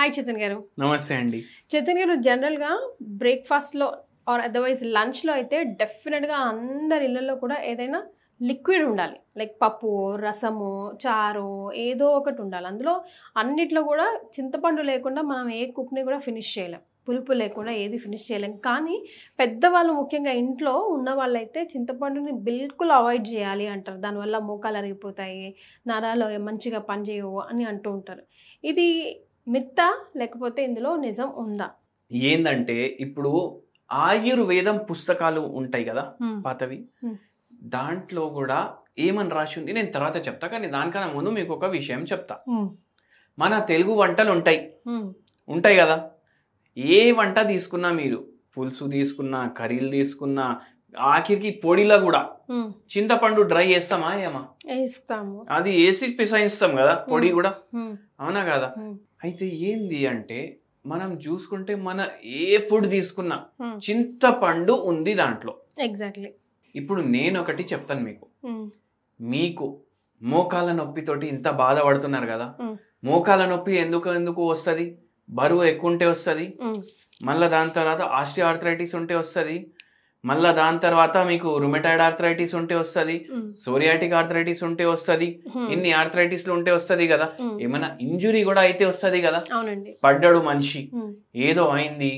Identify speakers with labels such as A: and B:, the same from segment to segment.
A: Hi Chaitan గారు.
B: నమస్తే అండి.
A: చైతన్ గారు, జనరల్‌గా బ్రేక్‌ఫాస్ట్‌లో ఆర్ అదర్‌వైజ్ లంచ్‌లో అయితే డెఫినిట్‌గా అందరి ఇళ్లల్లో కూడా ఏదైనా లిక్విడ్ ఉండాలి. లైక్ పప్పు, రసము, చారు ఏదో ఒకటి ఉండాలి. అందులో అన్నిట్లో కూడా చింతపండు లేకుండా మనం ఏ కుక్‌ని కూడా ఫినిష్ చేయలేం. పులుపు లేకుండా ఏది ఫినిష్ చేయలేం. కానీ పెద్దవాళ్ళు ముఖ్యంగా ఇంట్లో ఉన్నవాళ్ళైతే చింతపండుని బిల్కుల్ అవాయిడ్ చేయాలి అంటారు. దానివల్ల మోకాలు అరిగిపోతాయి, నరాలు మంచిగా పనిచేయవు అని అంటూ ఉంటారు. ఇది మిత్తా లేకపోతే ఇందులో నిజం ఉందా?
B: ఏందంటే ఇప్పుడు ఆయుర్వేదం పుస్తకాలు ఉంటాయి కదా
A: హ్మ్.
B: పాతవి.
A: హ్మ్.
B: దాంట్లో కూడా ఏమని రాసి ఉంది నేను తర్వాత చెప్తా. కానీ దానికన్నా ముందు మీకు ఒక విషయం చెప్తా. మన తెలుగు వంటలు ఉంటాయి కదా. ఏ వంట తీసుకున్నా మీరు పులుసు తీసుకున్నా, కర్రీలు తీసుకున్నా, ఆఖరికి పొడిలో కూడా చింతపండు డ్రై చేస్తామా ఏమా?
A: వేస్తాము.
B: అది వేసి పిసాయిస్తాం కదా పొడి కూడా.
A: హ్మ్.
B: అవునా కదా? అయితే ఏంది అంటే మనం చూసుకుంటే మన ఏ ఫుడ్ తీసుకున్నా చింతపండు ఉంది దాంట్లో.
A: ఎగ్జాక్ట్లీ.
B: ఇప్పుడు నేను ఒకటి చెప్తాను మీకు మోకాల నొప్పితోటి ఇంత బాధపడుతున్నారు కదా. మోకాల నొప్పి ఎందుకు వస్తుంది? బరువు ఎక్కువ ఉంటే వస్తుంది, మళ్ళీ దాని తర్వాత ఆస్టియో ఆర్థరైటిస్ ఉంటే వస్తుంది, మళ్ళీ దాని తర్వాత మీకు రుమటాయిడ్ ఆర్థరైటిస్ ఉంటే వస్తుంది, సోరియాటిక్ ఆర్థరైటిస్ ఉంటే వస్తుంది, ఇన్ని ఆర్థరైటిస్లు ఉంటే వస్తుంది కదా. ఏమైనా ఇంజురీ కూడా అయితే వస్తుంది కదా. పడ్డాడు మనిషి, ఏదో అయింది,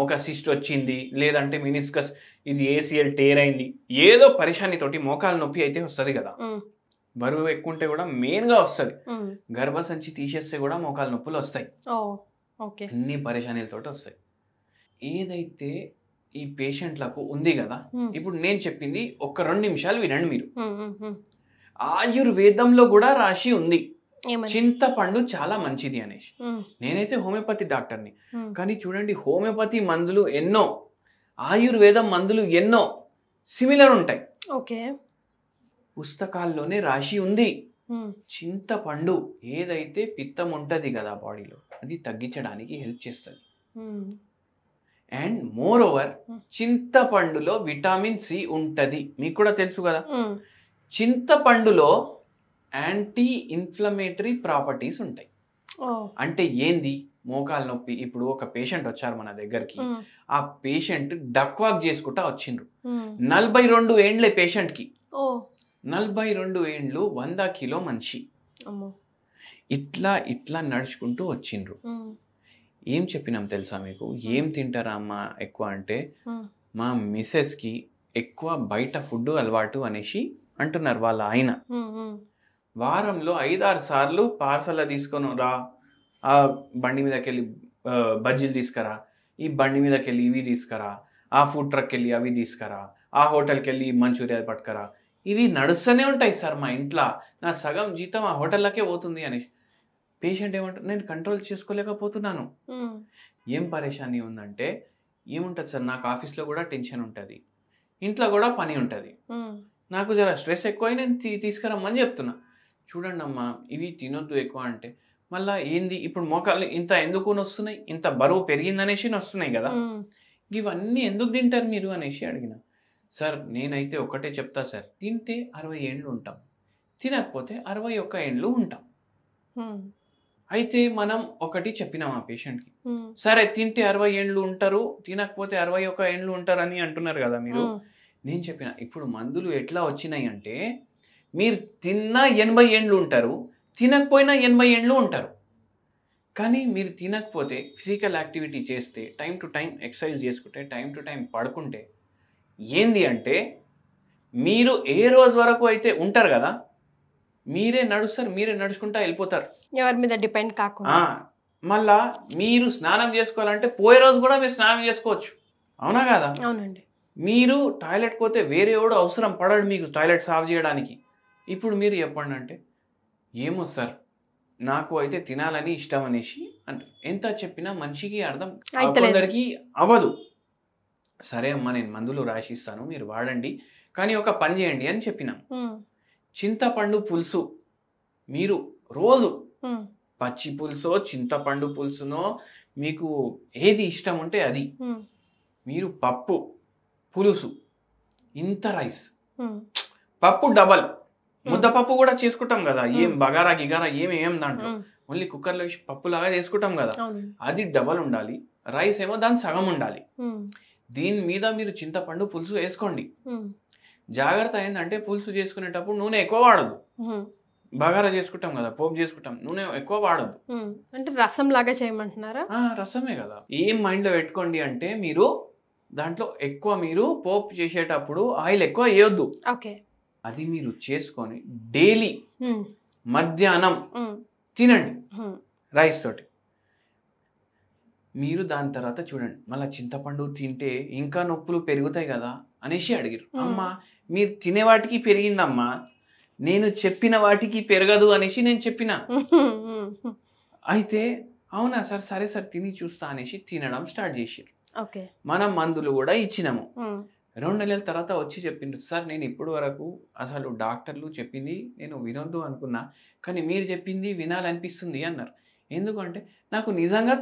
B: ఒక సిస్ట్ వచ్చింది, లేదంటే మినిస్కస్ ఇది ఏసిఎల్ టేర్ అయింది, ఏదో పరిశానితోటి మోకాల నొప్పి అయితే వస్తుంది కదా. బరువు ఎక్కువ ఉంటే కూడా మెయిన్గా వస్తుంది. గర్భసంచి తీసేస్తే కూడా మోకాల నొప్పులు వస్తాయి. అన్ని పరిశానీలతో వస్తాయి. ఏదైతే ఈ పేషెంట్లకు ఉంది కదా, ఇప్పుడు నేను చెప్పింది ఒక 2 నిమిషాలు వినండి మీరు. ఆయుర్వేదంలో కూడా రాసి ఉంది చింతపండు చాలా మంచిది అనేసి. నేనైతే హోమియోపతి డాక్టర్ని, కానీ చూడండి హోమియోపతి మందులు ఎన్నో, ఆయుర్వేదం మందులు ఎన్నో సిమిలర్ ఉంటాయి. పుస్తకాల్లోనే రాసి ఉంది చింతపండు ఏదైతే పిత్తం ఉంటది కదా బాడీలో, అది తగ్గించడానికి హెల్ప్ చేస్తుంది. అండ్ మోర్ ఓవర్ చింతపండులో విటమిన్ సి ఉంటది, మీకు కూడా తెలుసు కదా. చింతపండులో యాంటీ ఇన్ఫ్లమేటరీ ప్రాపర్టీస్ ఉంటాయి. అంటే ఏంది? మోకాలు నొప్పి. ఇప్పుడు ఒక పేషెంట్ వచ్చారు మన దగ్గరికి, ఆ పేషెంట్ డక్ వాక్ చేసుకుంటా వచ్చిండ్రు. 42 ఏండ్లే పేషెంట్కి, 42 ఏండ్లు, 100 కిలో మనిషి. ఇట్లా నడుచుకుంటూ వచ్చిండ్రు. ఏం చెప్పినాం తెలుసా మీకు? ఏం తింటారా అమ్మా ఎక్కువ అంటే, మా మిస్సెస్కి ఎక్కువ బయట ఫుడ్ అలవాటు అనేసి అంటున్నారు వాళ్ళ ఆయన. వారంలో 5-6 సార్లు పార్సల్ తీసుకొని రా, ఆ బండి మీదకి వెళ్ళి బజ్జీలు తీసుకురా, ఈ బండి మీదకి వెళ్ళి ఇవి తీసుకురా, ఆ ఫుడ్ ట్రక్కి వెళ్ళి అవి తీసుకురా, ఆ హోటల్కి వెళ్ళి మంచూరియా పట్టుకరా, ఇవి నడుస్తూనే ఉంటాయి సార్ మా ఇంట్లో, నా సగం జీతం ఆ హోటళ్ళకే పోతుంది అనేసి. పేషెంట్ ఏమంటారు, నేను కంట్రోల్ చేసుకోలేకపోతున్నాను. ఏం పరేషాని ఉందంటే, ఏముంటుంది సార్, నాకు ఆఫీస్లో కూడా టెన్షన్ ఉంటుంది, ఇంట్లో కూడా పని ఉంటుంది, నాకు జర స్ట్రెస్ ఎక్కువ, నేను తీసుకురమ్మని చెప్తున్నా. చూడండి అమ్మా, ఇవి తినొద్దు ఎక్కువ అంటే, మళ్ళీ ఏంది ఇప్పుడు మోకాలు ఇంత ఎందుకు వస్తున్నాయి, ఇంత బరువు పెరిగిందనేసి వస్తున్నాయి కదా, ఇవన్నీ ఎందుకు తింటారు మీరు అనేసి అడిగిన. సార్ నేనైతే ఒకటే చెప్తా సార్, తింటే 60 ఏండ్లు ఉంటాం, తినకపోతే 61 ఏండ్లు ఉంటాం. అయితే మనం ఒకటి చెప్పినాం ఆ పేషెంట్కి, సరే తింటే 60 ఏండ్లు ఉంటారు, తినకపోతే 61 ఏండ్లు ఉంటారు అని అంటున్నారు కదా మీరు. నేను చెప్పిన, ఇప్పుడు మందులు ఎట్లా వచ్చినాయి అంటే, మీరు తిన్నా 80 ఏండ్లు ఉంటారు, తినకపోయినా 80 ఏండ్లు ఉంటారు. కానీ మీరు తినకపోతే ఫిజికల్ యాక్టివిటీ చేస్తే, టైం టు టైం ఎక్సర్సైజ్ చేసుకుంటే, టైం టు టైం పడుకుంటే, ఏంది అంటే మీరు ఏ రోజు వరకు అయితే ఉంటారు కదా, మీరే నడుస్తారు, మీరే నడుచుకుంటా వెళ్ళిపోతారు, ఎవరి మీద డిపెండ్ కాకుండా. మళ్ళా మీరు స్నానం చేసుకోవాలంటే పోయే రోజు కూడా మీరు స్నానం చేసుకోవచ్చు, అవునా కదా?
A: అవునండి.
B: మీరు టాయిలెట్ పోతే వేరే ఎవడు అవసరం పడడు మీకు టాయిలెట్ సాఫ్ చేయడానికి. ఇప్పుడు మీరు చెప్పండి అంటే, ఏమో సార్ నాకు అయితే తినాలని ఇష్టం అనేసి అంటే, ఎంత చెప్పినా మనిషికి అర్థం కొందరికి అవ్వదు. సరే అమ్మా, నేను మందులు రాసిస్తాను, మీరు వాడండి, కానీ ఒక పని చేయండి అని చెప్పినాం. చింతపండు పులుసు మీరు రోజు పచ్చి పులుసో చింతపండు పులుసునో మీకు ఏది ఇష్టం ఉంటే అది, మీరు పప్పు పులుసు ఇంత రైస్, పప్పు డబల్, ముద్దపప్పు కూడా చేసుకుంటాం కదా, ఏం బగారా గిగారా ఏం దాంట్లో ఓన్లీ కుక్కర్లో వేసి పప్పులాగా చేసుకుంటాం కదా,
A: అవును.
B: అది డబల్ ఉండాలి. రైస్ ఏమో దాని సగం ఉండాలి.
A: ఉమ్,
B: దీని మీద మీరు చింతపండు పులుసు వేసుకోండి.
A: ఉమ్,
B: జాగ్రత్త ఏంటంటే పులుసు చేసుకునేటప్పుడు నూనె ఎక్కువ వాడదు.
A: ఉమ్,
B: బగారా చేసుకుంటాం కదా, పోపు చేసుకుంటాం, నూనె ఎక్కువ వాడద్దు.
A: ఉమ్. అంటే రసం లాగా చేయమంటున్నారా?
B: రసమే కదా. ఏం మైండ్లో పెట్టుకోండి అంటే మీరు దాంట్లో ఎక్కువ మీరు పోపు చేసేటప్పుడు ఆయిల్ ఎక్కువ వేయొద్దు.
A: ఓకే.
B: అది మీరు చేసుకొని డైలీ
A: ఉమ్,
B: మధ్యాహ్నం
A: ఉమ్,
B: తినండి
A: ఉమ్,
B: రైస్ తోటి. మీరు దాని తర్వాత చూడండి మళ్ళీ చింతపండు తింటే ఇంకా నొప్పులు పెరుగుతాయి కదా అనేసి అడిగారు. అమ్మా మీరు తినే వాటికి పెరిగిందమ్మా, నేను చెప్పిన వాటికి పెరగదు అనేసి నేను చెప్పిన. అయితే అవునా సార్, సరే సార్ తిని చూస్తా అనేసి తినడం స్టార్ట్ చేసారు.
A: ఓకే.
B: మనం మందులు కూడా ఇచ్చినాము.
A: ఉమ్,
B: 2 నెలల తర్వాత వచ్చి చెప్పిండ్రు, సార్ నేను ఇప్పుడు వరకు అసలు డాక్టర్లు చెప్పింది నేను వినొద్దు అనుకున్నా, కానీ మీరు చెప్పింది వినాలనిపిస్తుంది అన్నారు. ఎందుకంటే నాకు నిజంగా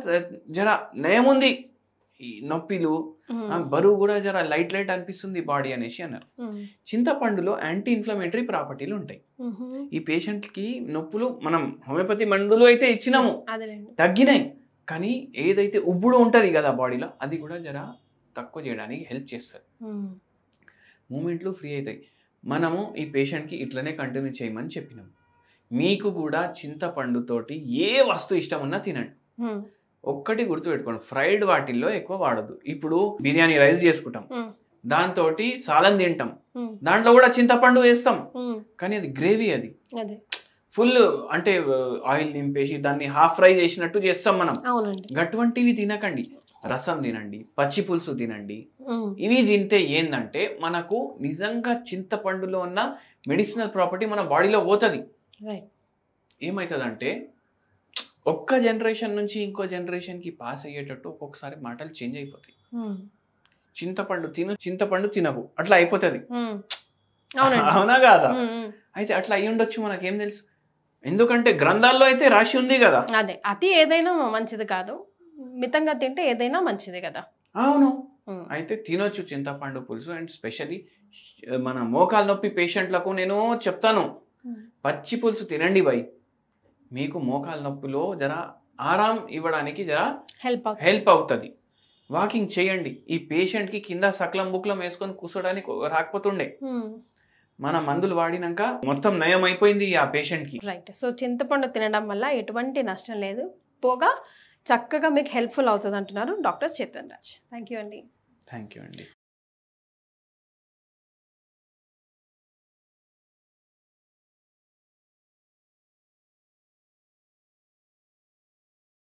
B: జర నయం ఉంది, ఈ నొప్పిలు బరువు కూడా జర లైట్ లైట్ అనిపిస్తుంది బాడీ అనేసి అన్నారు. చింతపండులో యాంటీ ఇన్ఫ్లమేటరీ ప్రాపర్టీలు ఉంటాయి. ఈ పేషెంట్కి నొప్పులు మనం హోమియోపతి మందులు అయితే ఇచ్చినాము, తగ్గినాయి, కానీ ఏదైతే ఉబ్బుడు ఉంటుంది కదా బాడీలో అది కూడా జర తక్కువ చేయడానికి హెల్ప్ చేస్తుంది. మూమెంట్లు ఫ్రీ అవుతాయి. మనము ఈ పేషెంట్కి ఇట్లనే కంటిన్యూ చేయమని చెప్పినాము. మీకు కూడా చింతపండుతోటి ఏ వస్తువు ఇష్టం ఉన్నా తినండి. ఒక్కటి గుర్తుపెట్టుకోండి, ఫ్రైడ్ వాటిల్లో ఎక్కువ వాడద్దు. ఇప్పుడు బిర్యానీ రైస్ చేసుకుంటాం, దాంతో సాలం తింటాం, దాంట్లో కూడా చింతపండు వేస్తాం, కానీ అది గ్రేవీ, అది ఫుల్ అంటే ఆయిల్ నింపేసి దాన్ని హాఫ్ ఫ్రై చేసినట్టు చేస్తాం మనం. అటువంటివి తినకండి, రసం తినండి, పచ్చి పులుసు తినండి. ఇవి తింటే ఏంటంటే మనకు నిజంగా చింతపండులో ఉన్న మెడిసినల్ ప్రాపర్టీ మన బాడీలో పోతుంది. ఏమవుతుందంటే ఒక్క జనరేషన్ నుంచి ఇంకో జనరేషన్కి పాస్ అయ్యేటట్టు ఒక్కొక్కసారి మాటలు చేంజ్ అయిపోతాయి. చింతపండు తిను, చింతపండు తినకు, అట్లా అయిపోతుంది. అవునా కాదా? అయితే అట్లా అయ్యి ఉండొచ్చు, మనకేం తెలుసు. ఎందుకంటే గ్రంథాల్లో అయితే రాసి ఉంది కదా.
A: అదే, అతి ఏదైనా మంచిది కాదు, మితంగా తింటే ఏదైనా మంచిది కదా.
B: అవును. అయితే తినొచ్చు చింతపండు పులుసు. అండ్ స్పెషల్లీ మన మోకాలు నొప్పి పేషెంట్లకు నేను చెప్తాను, పచ్చి పులుసు తినండి బై, మీకు మోకాలు నొప్పిలో జర ఆరాం ఇవ్వడానికి జర హెల్ప్ అవుతుంది. వాకింగ్ చేయండి. ఈ పేషెంట్కి కింద సక్లం బుక్లం వేసుకొని కూర్చోడానికి రాకపోతుండే, మన మందులు వాడినాక మొత్తం నయం అయిపోయింది ఆ పేషెంట్కి.
A: రైట్. సో చింతపండు తినడం వల్ల ఎటువంటి నష్టం లేదు, పోగా చక్కగా మీకు హెల్ప్ఫుల్ అవుతుంది అంటున్నారు doctor Chetan Raj. Thank you అండి.